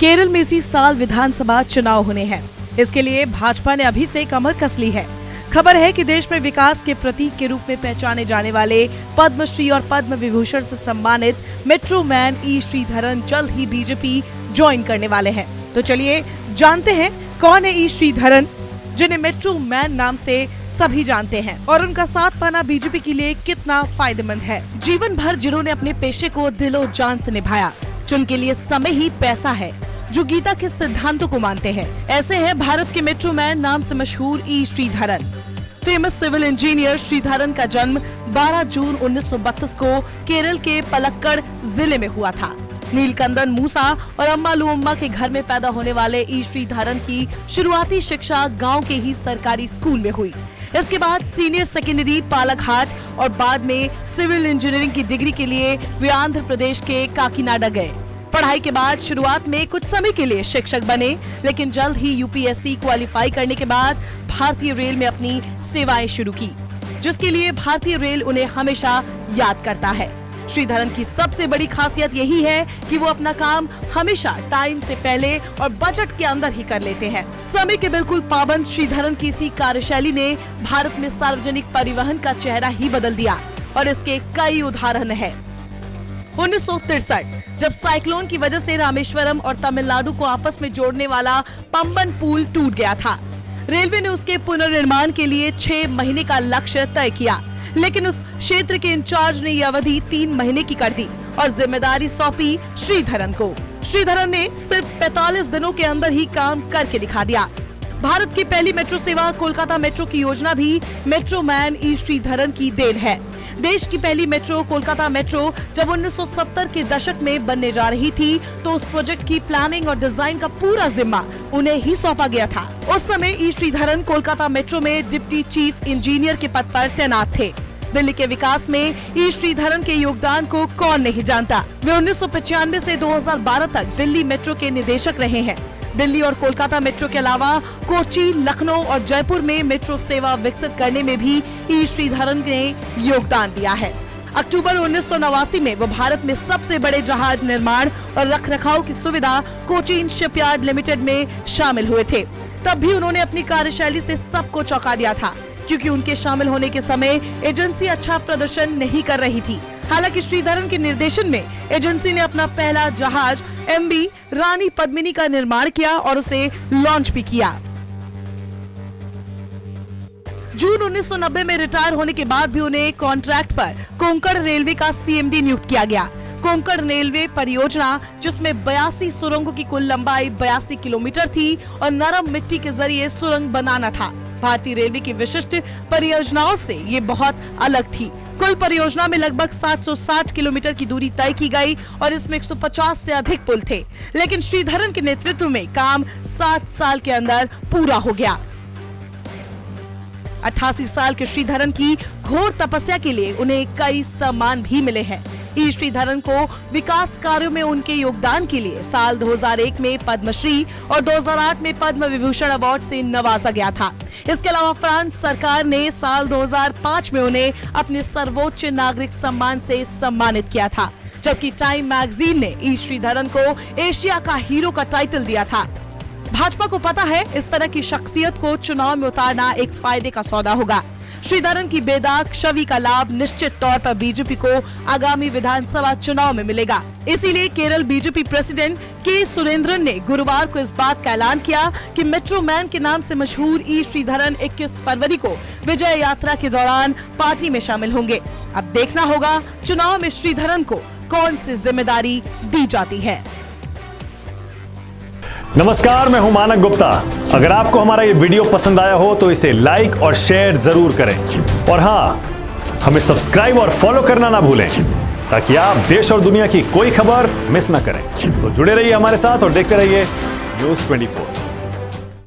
केरल में इसी साल विधानसभा चुनाव होने हैं। इसके लिए भाजपा ने अभी से कमर कस ली है। खबर है कि देश में विकास के प्रतीक के रूप में पहचाने जाने वाले पद्मश्री और पद्म विभूषण से सम्मानित मेट्रो मैन ई श्रीधरन जल्द ही बीजेपी ज्वाइन करने वाले हैं। तो चलिए जानते हैं कौन है ई श्रीधरन, जिन्हें मेट्रो मैन नाम से सभी जानते हैं, और उनका साथ पाना बीजेपी के लिए कितना फायदेमंद है। जीवन भर जिन्होंने अपने पेशे को दिलो जान से निभाया, जिनके लिए समय ही पैसा है, जो गीता के सिद्धांतों को मानते हैं, ऐसे हैं भारत के मेट्रो मैन नाम से मशहूर E Sreedharan. Famous civil engineer Sreedharan का जन्म 12 जून 1932 को केरल के पलक्कड़ जिले में हुआ था। नीलकंदन मूसा और अम्मा लुअम्मा के घर में पैदा होने वाले ई श्रीधरन की शुरुआती शिक्षा गांव के ही सरकारी स्कूल में हुई। इसके बाद सीनियर सेकेंडरी पालाघाट और बाद में सिविल इंजीनियरिंग की डिग्री के लिए वे आंध्र प्रदेश के काकीनाडा गए। पढ़ाई के बाद शुरुआत में कुछ समय के लिए शिक्षक बने, लेकिन जल्द ही यूपीएससी क्वालिफाई करने के बाद भारतीय रेल में अपनी सेवाएं शुरू की, जिसके लिए भारतीय रेल उन्हें हमेशा याद करता है। श्रीधरन की सबसे बड़ी खासियत यही है कि वो अपना काम हमेशा टाइम से पहले और बजट के अंदर ही कर लेते हैं। समय के बिल्कुल पाबंद श्रीधरन की इसी कार्यशैली ने भारत में सार्वजनिक परिवहन का चेहरा ही बदल दिया, और इसके कई उदाहरण हैं। 1963 जब साइक्लोन की वजह से रामेश्वरम और तमिलनाडु को आपस में जोड़ने वाला पंबन पुल टूट गया था, रेलवे ने उसके पुनर्निर्माण के लिए 6 महीने का लक्ष्य तय किया, लेकिन उस क्षेत्र के इंचार्ज ने यह अवधि 3 महीने की कर दी और जिम्मेदारी सौंपी श्रीधरन को। श्रीधरन ने सिर्फ 45 दिनों के अंदर ही काम करके दिखा दिया। भारत की पहली मेट्रो सेवा कोलकाता मेट्रो की योजना भी मेट्रो मैन ई श्रीधरन की देन है। देश की पहली मेट्रो कोलकाता मेट्रो जब 1970 के दशक में बनने जा रही थी, तो उस प्रोजेक्ट की प्लानिंग और डिजाइन का पूरा जिम्मा उन्हें ही सौंपा गया था। उस समय ई श्रीधरन कोलकाता मेट्रो में डिप्टी चीफ इंजीनियर के पद पर तैनात थे। दिल्ली के विकास में ई श्रीधरन के योगदान को कौन नहीं जानता। वे 1995 से 2012 तक दिल्ली मेट्रो के निदेशक रहे हैं। दिल्ली और कोलकाता मेट्रो के अलावा कोची, लखनऊ और जयपुर में मेट्रो सेवा विकसित करने में भी ई श्रीधरन ने योगदान दिया है। अक्टूबर 1989 में वो भारत में सबसे बड़े जहाज निर्माण और रखरखाव की सुविधा कोचीन शिपयार्ड लिमिटेड में शामिल हुए थे। तब भी उन्होंने अपनी कार्यशैली से सबको चौंका दिया था, क्योंकि उनके शामिल होने के समय एजेंसी अच्छा प्रदर्शन नहीं कर रही थी। हालांकि श्रीधरन के निर्देशन में एजेंसी ने अपना पहला जहाज एमवी रानी पद्मिनी का निर्माण किया और उसे लॉन्च भी किया। जून 1990 में रिटायर होने के बाद भी उन्हें कॉन्ट्रैक्ट पर कोंकण रेलवे का सीएमडी नियुक्त किया गया। कोंकण रेलवे परियोजना, जिसमें 82 सुरंगों की कुल लंबाई 82 किलोमीटर थी और नरम मिट्टी के जरिए सुरंग बनाना था, भारतीय रेलवे की विशिष्ट परियोजनाओं से ये बहुत अलग थी। कुल परियोजना में लगभग 760 किलोमीटर की दूरी तय की गई और इसमें 150 से अधिक पुल थे, लेकिन श्रीधरन के नेतृत्व में काम 7 साल के अंदर पूरा हो गया। 88 साल के श्रीधरन की घोर तपस्या के लिए उन्हें कई सम्मान भी मिले हैं। ई श्रीधरन को विकास कार्यों में उनके योगदान के लिए साल 2001 में पद्मश्री और 2008 में पद्म विभूषण अवार्ड से नवाजा गया था। इसके अलावा फ्रांस सरकार ने साल 2005 में उन्हें अपने सर्वोच्च नागरिक सम्मान से सम्मानित किया था, जबकि टाइम मैगजीन ने ई श्रीधरन को एशिया का हीरो का टाइटल दिया था। भाजपा को पता है इस तरह की शख्सियत को चुनाव में उतारना एक फायदे का सौदा होगा। श्रीधरन की बेदाग छवि का लाभ निश्चित तौर पर बीजेपी को आगामी विधानसभा चुनाव में मिलेगा। इसीलिए केरल बीजेपी प्रेसिडेंट के सुरेंद्रन ने गुरुवार को इस बात का ऐलान किया कि मेट्रो मैन के नाम से मशहूर ई श्रीधरन 21 फरवरी को विजय यात्रा के दौरान पार्टी में शामिल होंगे। अब देखना होगा चुनाव में श्रीधरन को कौन सी जिम्मेदारी दी जाती है। नमस्कार, मैं हूं मानक गुप्ता। अगर आपको हमारा ये वीडियो पसंद आया हो तो इसे लाइक और शेयर जरूर करें, और हाँ, हमें सब्सक्राइब और फॉलो करना ना भूलें, ताकि आप देश और दुनिया की कोई खबर मिस ना करें। तो जुड़े रहिए हमारे साथ और देखते रहिए न्यूज़ 24।